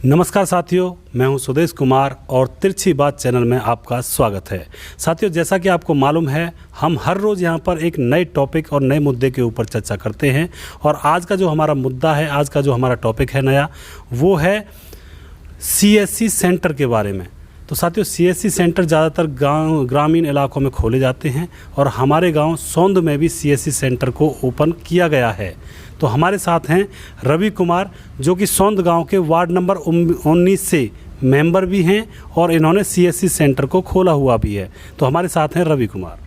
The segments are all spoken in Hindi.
नमस्कार साथियों, मैं हूं सुदेश कुमार और तिरछी बात चैनल में आपका स्वागत है। साथियों, जैसा कि आपको मालूम है, हम हर रोज़ यहां पर एक नए टॉपिक और नए मुद्दे के ऊपर चर्चा करते हैं। और आज का जो हमारा मुद्दा है, आज का जो हमारा टॉपिक है नया, वो है CSC सेंटर के बारे में। तो साथियों, CSC सेंटर ज़्यादातर ग्रामीण इलाकों में खोले जाते हैं और हमारे गांव सौंद में भी CSC सेंटर को ओपन किया गया है। तो हमारे साथ हैं रवि कुमार, जो कि सौंद गांव के वार्ड नंबर 19 से मेंबर भी हैं और इन्होंने CSC सेंटर को खोला हुआ भी है। तो हमारे साथ हैं रवि कुमार।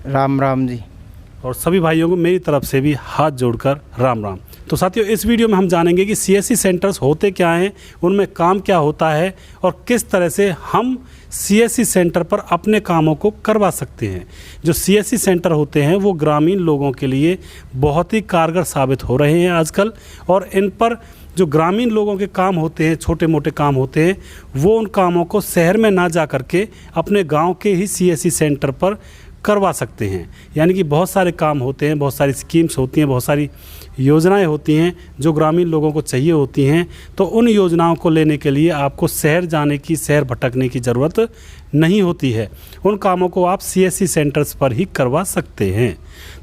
राम राम जी। और सभी भाइयों को मेरी तरफ से भी हाथ जोड़कर राम राम। तो साथियों, इस वीडियो में हम जानेंगे कि CSC सेंटर्स होते क्या हैं, उनमें काम क्या होता है और किस तरह से हम CSC सेंटर पर अपने कामों को करवा सकते हैं। जो CSC सेंटर होते हैं वो ग्रामीण लोगों के लिए बहुत ही कारगर साबित हो रहे हैं आजकल। और इन पर जो ग्रामीण लोगों के काम होते हैं, छोटे मोटे काम होते हैं, वो उन कामों को शहर में ना जा करके अपने गांव के ही CSC सेंटर पर करवा सकते हैं। यानी कि बहुत सारे काम होते हैं, बहुत सारी स्कीम्स होती हैं, बहुत सारी योजनाएं होती हैं जो ग्रामीण लोगों को चाहिए होती हैं। तो उन योजनाओं को लेने के लिए आपको शहर जाने की, शहर भटकने की ज़रूरत नहीं होती है। उन कामों को आप CSC सेंटर्स पर ही करवा सकते हैं।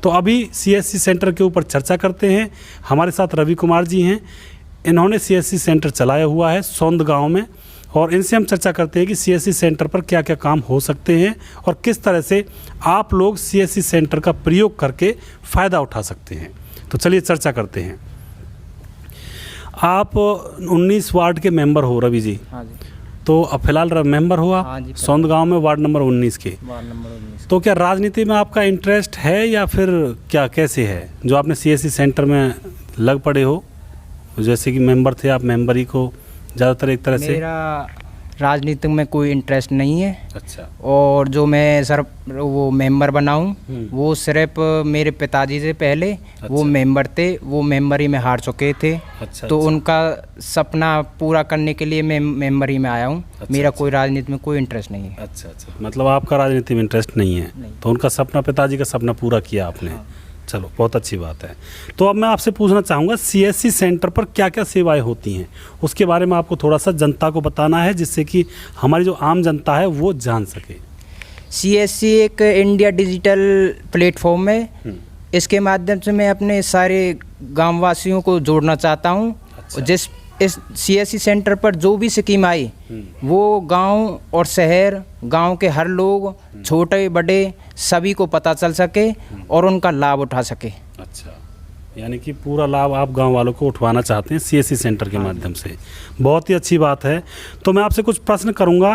तो अभी CSC सेंटर के ऊपर चर्चा करते हैं। हमारे साथ रवि कुमार जी हैं, इन्होंने CSC सेंटर चलाया हुआ है सौंद गाँव में, और इनसे हम चर्चा करते हैं कि CSC सेंटर पर क्या क्या काम हो सकते हैं और किस तरह से आप लोग CSC सेंटर का प्रयोग करके फ़ायदा उठा सकते हैं। तो चलिए चर्चा करते हैं। आप 19 वार्ड के मेंबर हो रवि जी? हाँ जी। तो अब फिलहाल मेंबर हो आप? हाँ जी, सौंद गांव में वार्ड नंबर 19 के। Ward number 19। तो क्या राजनीति में आपका इंटरेस्ट है या फिर क्या, कैसे है जो आपने CSC सेंटर में लग पड़े हो? जैसे कि मेंबर थे आप, मेंबर ही को ज़्यादातर एक तरह से। मेरा राजनीति में कोई इंटरेस्ट नहीं है। अच्छा। और जो मैं वो मेंबर बनाऊं, वो सिर्फ मेरे पिताजी से पहले वो मेंबर थे, वो मेंबर ही में हार चुके थे। अच्छा। तो उनका सपना पूरा करने के लिए मैं मेंबर ही में आया हूं। मेरा कोई राजनीति में कोई इंटरेस्ट नहीं है। अच्छा, मतलब आपका राजनीति में इंटरेस्ट नहीं है। तो उनका सपना, पिताजी का सपना पूरा किया आपने। हाँ। चलो, बहुत अच्छी बात है। तो अब मैं आपसे पूछना चाहूँगा, CSC सेंटर पर क्या क्या सेवाएं होती हैं, उसके बारे में आपको थोड़ा सा जनता को बताना है, जिससे कि हमारी जो आम जनता है वो जान सके। CSC एक इंडिया डिजिटल प्लेटफॉर्म है। इसके माध्यम से मैं अपने सारे गाँव वासियों को जोड़ना चाहता हूँ। अच्छा। इस CSC सेंटर पर जो भी स्कीम आई, वो गांव और शहर, गांव के हर लोग, छोटे बड़े, सभी को पता चल सके और उनका लाभ उठा सके। अच्छा, यानी कि पूरा लाभ आप गांव वालों को उठवाना चाहते हैं CSC सेंटर के माध्यम से। बहुत ही अच्छी बात है। तो मैं आपसे कुछ प्रश्न करूंगा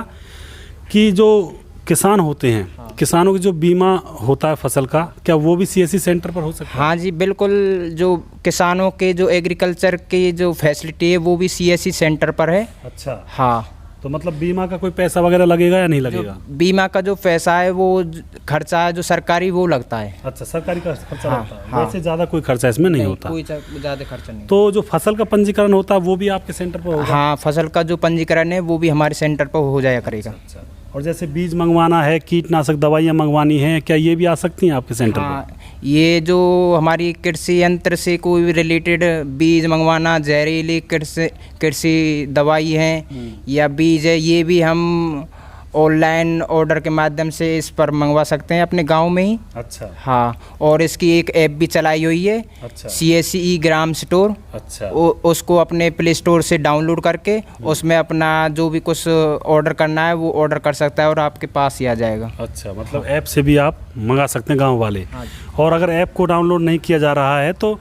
कि जो किसान होते हैं, किसानों की जो बीमा होता है फसल का, क्या वो भी CSC सेंटर पर हो सकता है? हाँ जी, बिल्कुल। जो किसानों के जो एग्रीकल्चर की जो फैसिलिटी है वो भी CSC सेंटर पर है। अच्छा। हाँ। तो मतलब बीमा का कोई पैसा वगैरह लगेगा या नहीं लगेगा? बीमा का जो पैसा है, वो खर्चा है जो सरकारी, वो लगता है। अच्छा, सरकारी का खर्चा लगता है। हाँ। वैसे ज़्यादा कोई खर्चा इसमें नहीं होता। कोई ज़्यादा खर्चा नहीं। तो जो फसल का पंजीकरण होता है वो भी आपके सेंटर पर होगा? हाँ, फसल का जो पंजीकरण है वो भी हमारे सेंटर पर हो जाया करेगा। अच्छा। और जैसे बीज मंगवाना है, कीटनाशक दवाइयाँ मंगवानी है, क्या ये भी आ सकती हैं आपके सेंटर पर? ये जो हमारी कृषि यंत्र से कोई भी रिलेटेड बीज मंगवाना, जहरीली कृषि दवाई है या बीज है, ये भी हम ऑनलाइन ऑर्डर के माध्यम से इस पर मंगवा सकते हैं अपने गांव में ही। अच्छा। हाँ, और इसकी एक ऐप भी चलाई हुई है। अच्छा। CSC ग्राम स्टोर। अच्छा। उसको अपने प्ले स्टोर से डाउनलोड करके उसमें अपना जो भी कुछ ऑर्डर करना है वो ऑर्डर कर सकता है और आपके पास ही आ जाएगा। अच्छा, मतलब ऐप से भी आप मंगा सकते हैं गाँव वाले। हाँ। और अगर ऐप को डाउनलोड नहीं किया जा रहा है तो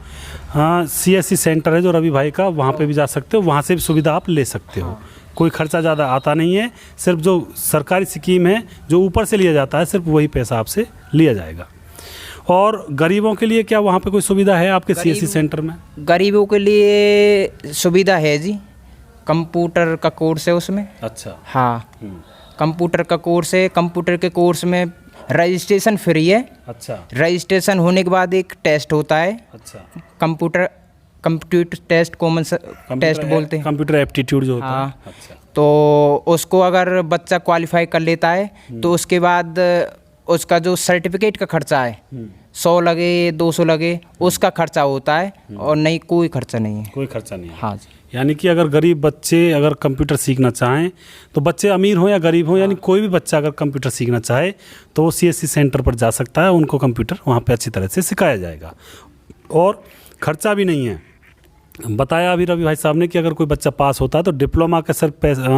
हाँ, CSC सेंटर है जो रवि भाई का, वहाँ पे भी जा सकते हो, वहाँ से भी सुविधा आप ले सकते हो। कोई खर्चा ज़्यादा आता नहीं है, सिर्फ जो सरकारी स्कीम है जो ऊपर से लिया जाता है, सिर्फ वही पैसा आपसे लिया जाएगा। और गरीबों के लिए क्या वहाँ पे कोई सुविधा है आपके CSC सेंटर में? गरीबों के लिए सुविधा है जी, कंप्यूटर का कोर्स है उसमें। अच्छा। हाँ, कंप्यूटर का कोर्स है। कंप्यूटर के कोर्स में रजिस्ट्रेशन फ्री है। अच्छा। रजिस्ट्रेशन होने के बाद एक टेस्ट होता है। अच्छा। कंप्यूटर टेस्ट, कॉमन टेस्ट बोलते हैं, कंप्यूटर एप्टीट्यूड जो होता है। अच्छा। तो उसको अगर बच्चा क्वालिफाई कर लेता है तो उसके बाद उसका जो सर्टिफिकेट का खर्चा है 100 लगे 200 लगे उसका खर्चा होता है और नहीं कोई खर्चा नहीं है। कोई खर्चा नहीं है। हाँ जी। यानी कि अगर गरीब बच्चे अगर कंप्यूटर सीखना चाहें, तो बच्चे अमीर हों या गरीब हों, यानी कोई भी बच्चा अगर कंप्यूटर सीखना चाहे तो वो CSC सेंटर पर जा सकता है, उनको कंप्यूटर वहाँ पे अच्छी तरह से सिखाया जाएगा और ख़र्चा भी नहीं है। बताया अभी रवि भाई साहब ने कि अगर कोई बच्चा पास होता है तो डिप्लोमा का सिर्फ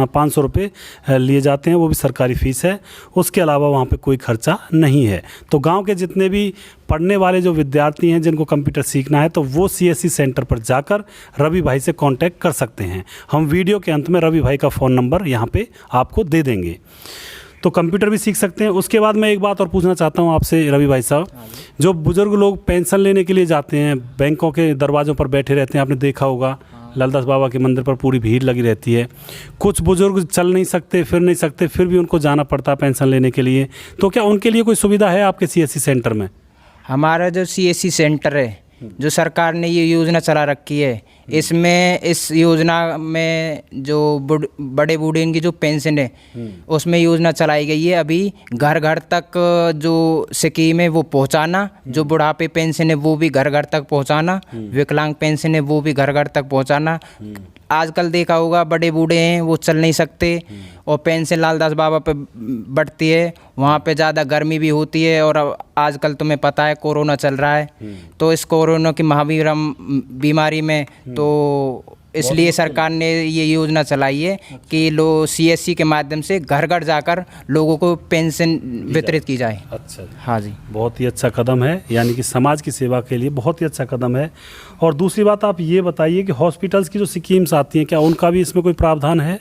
500 रुपये लिए जाते हैं, वो भी सरकारी फ़ीस है। उसके अलावा वहाँ पे कोई खर्चा नहीं है। तो गांव के जितने भी पढ़ने वाले जो विद्यार्थी हैं जिनको कंप्यूटर सीखना है, तो वो CSC सेंटर पर जाकर रवि भाई से कांटेक्ट कर सकते हैं। हम वीडियो के अंत में रवि भाई का फ़ोन नंबर यहाँ पे आपको दे देंगे, तो कंप्यूटर भी सीख सकते हैं। उसके बाद मैं एक बात और पूछना चाहता हूँ आपसे रवि भाई साहब, जो बुज़ुर्ग लोग पेंशन लेने के लिए जाते हैं, बैंकों के दरवाज़ों पर बैठे रहते हैं, आपने देखा होगा लालदास बाबा के मंदिर पर पूरी भीड़ लगी रहती है। कुछ बुज़ुर्ग चल नहीं सकते, फिर नहीं सकते, फिर भी उनको जाना पड़ता है पेंशन लेने के लिए, तो क्या उनके लिए कोई सुविधा है आपके CSC सेंटर में? हमारा जो CSC सेंटर है, जो सरकार ने ये योजना चला रखी है, इसमें इस योजना में जो बड़े बूढ़े की जो पेंशन है उसमें योजना चलाई गई है। अभी घर घर तक जो स्कीम है वो पहुंचाना, जो बुढ़ापे पेंशन है वो भी घर घर तक पहुंचाना, विकलांग पेंशन है वो भी घर घर तक पहुंचाना। आजकल देखा होगा बड़े बूढ़े हैं वो चल नहीं सकते और पेंशन लालदास बाबा पे बढ़ती है, वहाँ पे ज़्यादा गर्मी भी होती है और आजकल तुम्हें पता है कोरोना चल रहा है, तो इस कोरोना की बीमारी में तो इसलिए सरकार ने ये योजना चलाई है कि CSC के माध्यम से घर घर जाकर लोगों को पेंशन वितरित की जाए। अच्छा, हाँ जी, बहुत ही अच्छा कदम है, यानी कि समाज की सेवा के लिए बहुत ही अच्छा कदम है। और दूसरी बात आप ये बताइए कि हॉस्पिटल्स की जो स्कीम्स आती हैं, क्या उनका भी इसमें कोई प्रावधान है?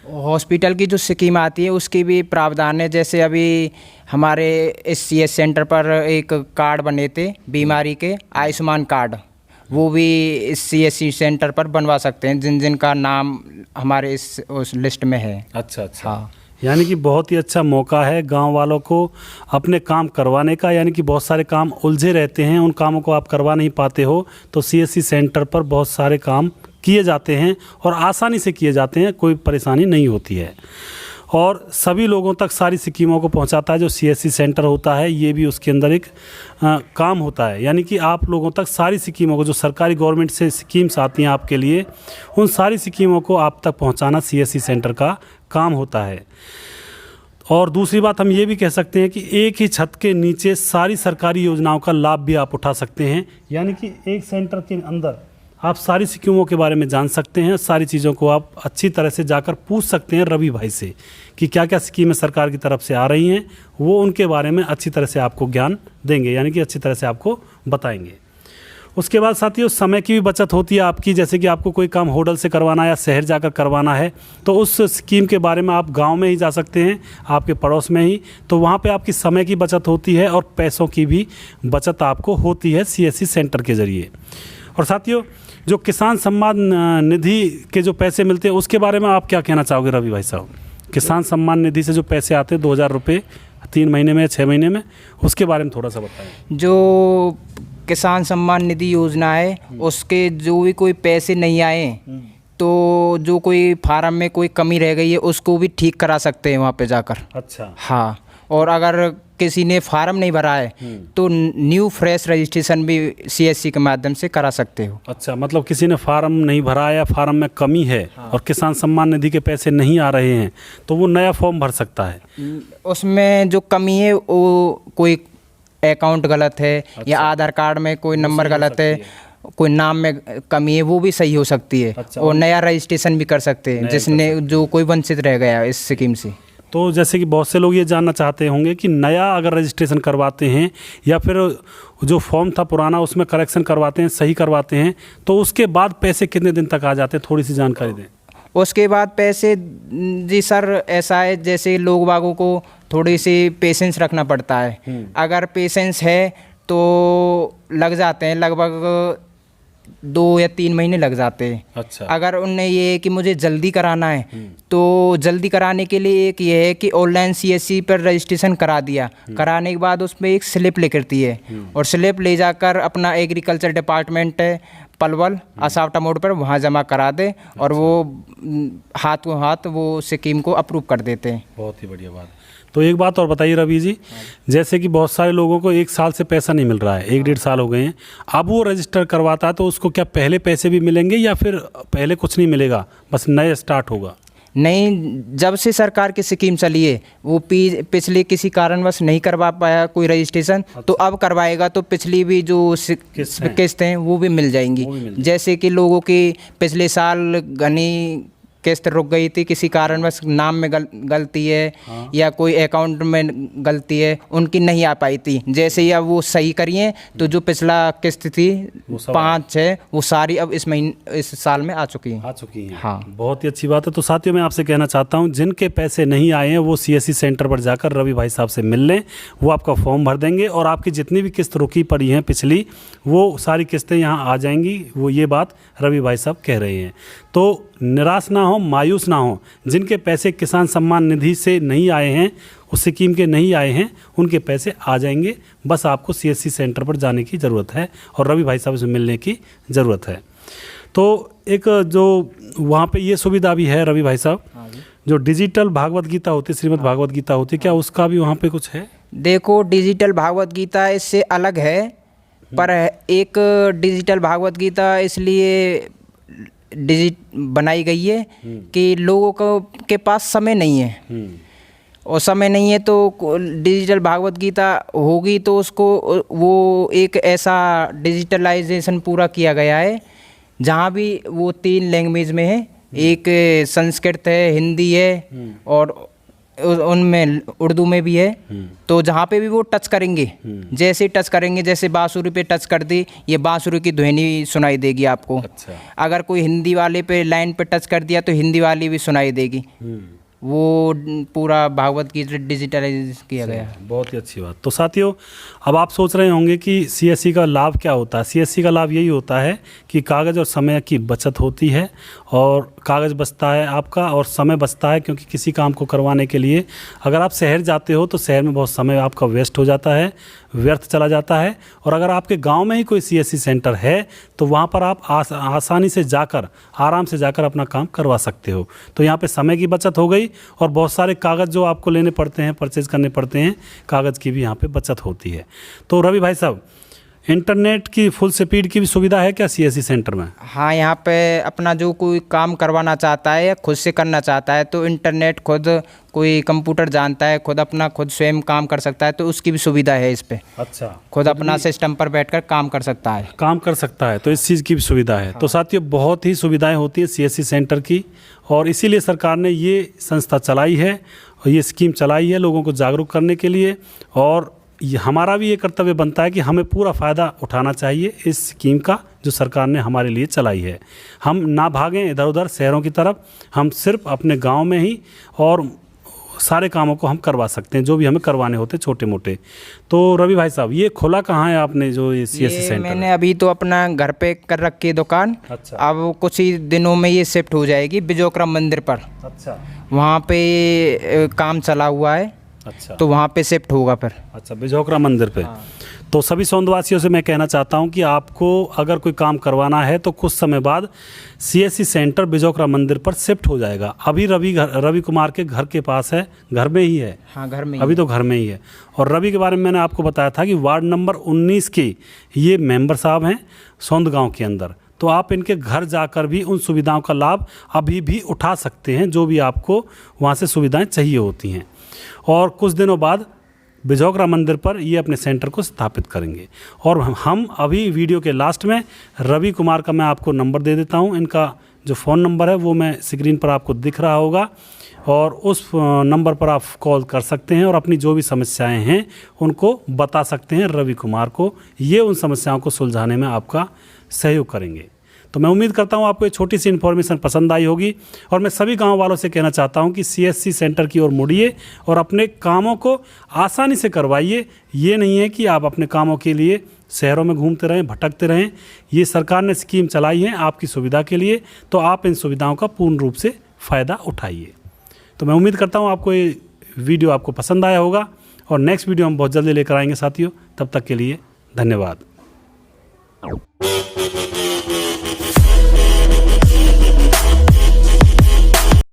हॉस्पिटल की जो स्कीम आती है उसकी भी प्रावधान है। जैसे अभी हमारे इस CSC सेंटर पर एक कार्ड बने थे बीमारी के, आयुष्मान कार्ड, वो भी इस CSC सेंटर पर बनवा सकते हैं जिनका नाम हमारे उस लिस्ट में है। अच्छा अच्छा, हाँ, यानी कि बहुत ही अच्छा मौका है गांव वालों को अपने काम करवाने का, यानी कि बहुत सारे काम उलझे रहते हैं, उन कामों को आप करवा नहीं पाते हो तो CSC सेंटर पर बहुत सारे काम किए जाते हैं और आसानी से किए जाते हैं, कोई परेशानी नहीं होती है और सभी लोगों तक सारी स्कीमों को पहुंचाता है। जो CSC सेंटर होता है ये भी उसके अंदर एक काम होता है, यानी कि आप लोगों तक सारी स्कीमों को, जो सरकारी गवर्नमेंट से स्कीम्स आती हैं आपके लिए, उन सारी स्कीमों को आप तक पहुंचाना CSC सेंटर का काम होता है। और दूसरी बात हम ये भी कह सकते हैं कि एक ही छत के नीचे सारी सरकारी योजनाओं का लाभ भी आप उठा सकते हैं, यानी कि एक सेंटर के अंदर आप सारी स्कीमों के बारे में जान सकते हैं। सारी चीज़ों को आप अच्छी तरह से जाकर पूछ सकते हैं रवि भाई से कि क्या क्या स्कीमें सरकार की तरफ से आ रही हैं, वो उनके बारे में अच्छी तरह से आपको ज्ञान देंगे, यानी कि अच्छी तरह से आपको बताएंगे। उसके बाद साथियों समय की भी बचत होती है आपकी, जैसे कि आपको कोई काम होटल से करवाना है या शहर जाकर करवाना है तो उस स्कीम के बारे में आप गांव में ही जा सकते हैं, आपके पड़ोस में ही, तो वहाँ पे आपकी समय की बचत होती है और पैसों की भी बचत आपको होती है CSC सेंटर के ज़रिए। और साथियों जो किसान सम्मान निधि के जो पैसे मिलते हैं उसके बारे में आप क्या कहना चाहोगे रवि भाई साहब? किसान सम्मान निधि से जो पैसे आते हैं 2000 रुपये 3 महीने में 6 महीने में, उसके बारे में थोड़ा सा बताएं। जो किसान सम्मान निधि योजना है उसके जो भी कोई पैसे नहीं आए तो जो कोई फार्म में कोई कमी रह गई है उसको भी ठीक करा सकते हैं वहाँ पे जाकर। अच्छा, हाँ, और अगर किसी ने फार्म नहीं भरा है तो न्यू फ्रेश रजिस्ट्रेशन भी CSC के माध्यम से करा सकते हो। अच्छा, मतलब किसी ने फार्म नहीं भरा या फार्म में कमी है और किसान सम्मान निधि के पैसे नहीं आ रहे हैं तो वो नया फॉर्म भर सकता है। उसमें जो कमी है वो कोई अकाउंट गलत है या आधार कार्ड में कोई नंबर गलत है, कोई नाम में कमी है, वो भी सही हो सकती है। अच्छा, और नया रजिस्ट्रेशन भी कर सकते हैं जिसने जो कोई वंचित रह गया इस स्कीम से। तो जैसे कि बहुत से लोग ये जानना चाहते होंगे कि नया अगर रजिस्ट्रेशन करवाते हैं या फिर जो फॉर्म था पुराना उसमें करेक्शन करवाते हैं, सही करवाते हैं, तो उसके बाद पैसे कितने दिन तक आ जाते हैं, थोड़ी सी जानकारी दें। उसके बाद पैसे जी सर ऐसा है जैसे लोग बागों को थोड़ी सी पेशेंस रखना पड़ता है। अगर पेशेंस है तो लग जाते हैं, लगभग 2 या 3 महीने लग जाते हैं। अच्छा, अगर उनने ये है कि मुझे जल्दी कराना है तो जल्दी कराने के लिए एक ये है कि ऑनलाइन CSC पर रजिस्ट्रेशन करा दिया, कराने के बाद उसमें एक स्लिप लेकर है और स्लिप ले जाकर अपना एग्रीकल्चर डिपार्टमेंट है पलवल असावटा मोड़ पर वहाँ जमा करा दे और वो हाथ को हाथ वो स्कीम को अप्रूव कर देते हैं। बहुत ही बढ़िया बात। तो एक बात और बताइए रवि जी, जैसे कि बहुत सारे लोगों को 1 साल से पैसा नहीं मिल रहा है, 1-1.5 साल हो गए हैं, अब वो रजिस्टर करवाता है तो उसको क्या पहले पैसे भी मिलेंगे या फिर पहले कुछ नहीं मिलेगा, बस नए स्टार्ट होगा? नहीं, जब से सरकार की स्कीम चली है वो पिछले किसी कारणवश नहीं करवा पाया कोई रजिस्ट्रेशन, तो अब करवाएगा तो पिछली भी जो किस्त हैं वो भी मिल जाएंगी। जैसे कि लोगों की पिछले साल घनी किस्त रुक गई थी, किसी कारणवश नाम में गलती है या कोई अकाउंट में गलती है, उनकी नहीं आ पाई थी। जैसे ही अब वो सही करिए तो जो पिछला किस्त थी 5-6 वो सारी अब इस साल में आ चुकी हैं। हाँ, बहुत ही अच्छी बात है। तो साथियों, मैं आपसे कहना चाहता हूं, जिनके पैसे नहीं आए हैं वो CSC सेंटर पर जाकर रवि भाई साहब से मिल लें, वो आपका फॉर्म भर देंगे और आपकी जितनी भी किस्त रुकी पड़ी हैं पिछली, वो सारी किस्तें यहाँ आ जाएंगी। वो ये बात रवि भाई साहब कह रहे हैं। तो निराश ना हो, मायूस ना हो, जिनके पैसे किसान सम्मान निधि से नहीं आए हैं, उस स्कीम के नहीं आए हैं, उनके पैसे आ जाएंगे। बस आपको CSC सेंटर पर जाने की ज़रूरत है और रवि भाई साहब से मिलने की ज़रूरत है। तो एक जो वहाँ पे ये सुविधा भी है रवि भाई साहब, जो डिजिटल भागवत गीता होती है, श्रीमद् भागवत गीता होती है, क्या उसका भी वहाँ पे कुछ है? देखो, डिजिटल भागवत गीता इससे अलग है, पर एक डिजिटल भागवत गीता इसलिए बनाई गई है कि लोगों के पास समय नहीं है, और समय नहीं है तो डिजिटल भागवत गीता होगी तो उसको वो एक ऐसा डिजिटलाइजेशन पूरा किया गया है जहाँ भी वो 3 लैंग्वेज में है, एक संस्कृत है, हिंदी है और उनमें उर्दू में भी है। तो जहाँ पे भी वो टच करेंगे, जैसे टच करेंगे, जैसे बांसुरी पे टच कर दी, ये बांसुरी की ध्वनि सुनाई देगी आपको। अच्छा। अगर कोई हिंदी वाले पे लाइन पे टच कर दिया तो हिंदी वाली भी सुनाई देगी। वो पूरा भागवत की डिजिटलाइज किया गया है। बहुत ही अच्छी बात। तो साथियों, अब आप सोच रहे होंगे कि CSC का लाभ क्या होता है। CSC का लाभ यही होता है कि कागज़ और समय की बचत होती है, और कागज़ बचता है आपका और समय बचता है, क्योंकि किसी काम को करवाने के लिए अगर आप शहर जाते हो तो शहर में बहुत समय आपका वेस्ट हो जाता है, व्यर्थ चला जाता है। और अगर आपके गांव में ही कोई CSC सेंटर है तो वहां पर आप आसानी से जाकर, आराम से जाकर अपना काम करवा सकते हो। तो यहाँ पे समय की बचत हो गई और बहुत सारे कागज़ जो आपको लेने पड़ते हैं, परचेज़ करने पड़ते हैं, कागज़ की भी यहाँ पे बचत होती है। तो रवि भाई साहब, इंटरनेट की फुल स्पीड की भी सुविधा है क्या CSC सेंटर में? हाँ, यहाँ पे अपना जो कोई काम करवाना चाहता है या खुद से करना चाहता है तो इंटरनेट, खुद कोई कंप्यूटर जानता है, खुद स्वयं काम कर सकता है, तो उसकी भी सुविधा है इस पे। अच्छा, खुद अपना सिस्टम पर बैठकर काम कर सकता है, तो इस चीज़ की भी सुविधा है। हाँ। तो साथियों, बहुत ही सुविधाएं होती है CSC सेंटर की, और इसीलिए सरकार ने ये संस्था चलाई है और ये स्कीम चलाई है लोगों को जागरूक करने के लिए। और हमारा भी ये कर्तव्य बनता है कि हमें पूरा फ़ायदा उठाना चाहिए इस स्कीम का जो सरकार ने हमारे लिए चलाई है। हम ना भागें इधर उधर शहरों की तरफ, हम सिर्फ अपने गांव में ही और सारे कामों को हम करवा सकते हैं जो भी हमें करवाने होते छोटे मोटे। तो रवि भाई साहब, ये खोला कहाँ है आपने जो ये CSC सेंटर? मैंने अभी तो अपना घर पे कर रखी है दुकान। अच्छा। अब कुछ ही दिनों में ये शिफ्ट हो जाएगी बिजोकरा मंदिर पर। अच्छा। वहाँ पे काम चला हुआ है। अच्छा। तो वहाँ पे शिफ्ट होगा फिर। अच्छा, बिजोकरा मंदिर पे। हाँ। तो सभी सोंदवासियों से मैं कहना चाहता हूं कि आपको अगर कोई काम करवाना है तो कुछ समय बाद CSC सेंटर बिजोकरा मंदिर पर शिफ्ट हो जाएगा। अभी रवि कुमार के घर के पास है, घर में ही है। हाँ, घर में अभी तो घर में ही है। और रवि के बारे में मैंने आपको बताया था कि वार्ड नंबर 19 के ये मेंबर साहब हैं सौंद गाँव के अंदर। तो आप इनके घर जाकर भी उन सुविधाओं का लाभ अभी भी उठा सकते हैं जो भी आपको वहाँ से सुविधाएँ चाहिए होती हैं। और कुछ दिनों बाद बिजोकरा मंदिर पर ये अपने सेंटर को स्थापित करेंगे। और हम अभी वीडियो के लास्ट में रवि कुमार का मैं आपको नंबर दे देता हूँ। इनका जो फ़ोन नंबर है वो मैं स्क्रीन पर आपको दिख रहा होगा, और उस नंबर पर आप कॉल कर सकते हैं और अपनी जो भी समस्याएं हैं उनको बता सकते हैं रवि कुमार को। ये उन समस्याओं को सुलझाने में आपका सहयोग करेंगे। तो मैं उम्मीद करता हूँ आपको ये छोटी सी इन्फॉर्मेशन पसंद आई होगी, और मैं सभी गांव वालों से कहना चाहता हूँ कि CSC सेंटर की ओर मुड़िए और अपने कामों को आसानी से करवाइए। ये नहीं है कि आप अपने कामों के लिए शहरों में घूमते रहें, भटकते रहें। ये सरकार ने स्कीम चलाई है आपकी सुविधा के लिए, तो आप इन सुविधाओं का पूर्ण रूप से फ़ायदा उठाइए। तो मैं उम्मीद करता हूँ आपको ये वीडियो आपको पसंद आया होगा, और नेक्स्ट वीडियो हम बहुत जल्दी लेकर आएंगे साथियों। तब तक के लिए धन्यवाद।